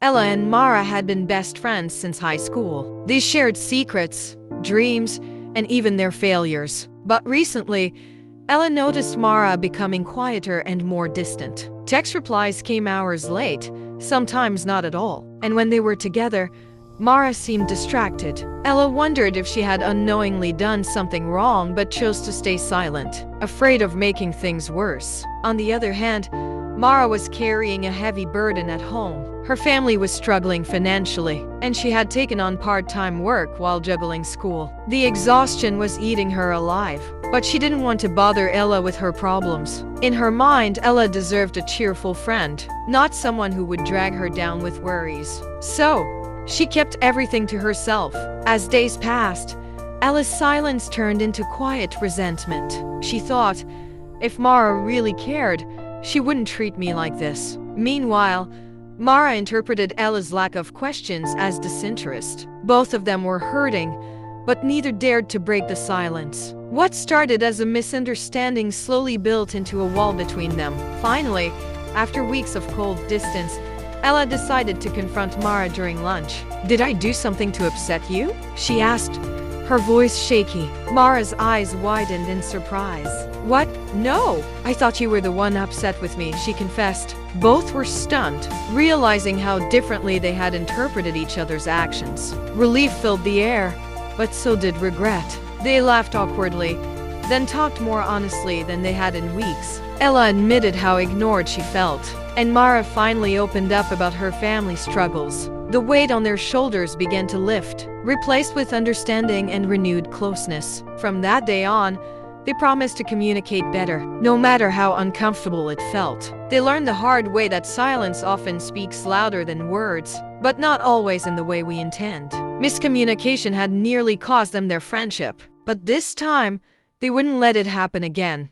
Ella and Mara had been best friends since high school. They shared secrets, dreams, and even their failures. But recently, Ella noticed Mara becoming quieter and more distant. Text replies came hours late, sometimes not at all. And when they were together, Mara seemed distracted. Ella wondered if she had unknowingly done something wrong but chose to stay silent, afraid of making things worse. On the other hand, Mara was carrying a heavy burden at home. Her family was struggling financially, and she had taken on part-time work while juggling school. The exhaustion was eating her alive, but she didn't want to bother Ella with her problems. In her mind, Ella deserved a cheerful friend, not someone who would drag her down with worries. So, she kept everything to herself. As days passed, Ella's silence turned into quiet resentment. She thought, if Mara really cared, she wouldn't treat me like this. Meanwhile, Mara interpreted Ella's lack of questions as disinterest. Both of them were hurting, but neither dared to break the silence. What started as a misunderstanding slowly built into a wall between them. Finally, after weeks of cold distance, Ella decided to confront Mara during lunch. "Did I do something to upset you?" she asked, her voice shaky. Mara's eyes widened in surprise. "What? No! I thought you were the one upset with me," she confessed. Both were stunned, realizing how differently they had interpreted each other's actions. Relief filled the air, but so did regret. They laughed awkwardly, then talked more honestly than they had in weeks. Ella admitted how ignored she felt, and Mara finally opened up about her family struggles. The weight on their shoulders began to lift, replaced with understanding and renewed closeness. From that day on, they promised to communicate better, no matter how uncomfortable it felt. They learned the hard way that silence often speaks louder than words, but not always in the way we intend. Miscommunication had nearly cost them their friendship, but this time, they wouldn't let it happen again.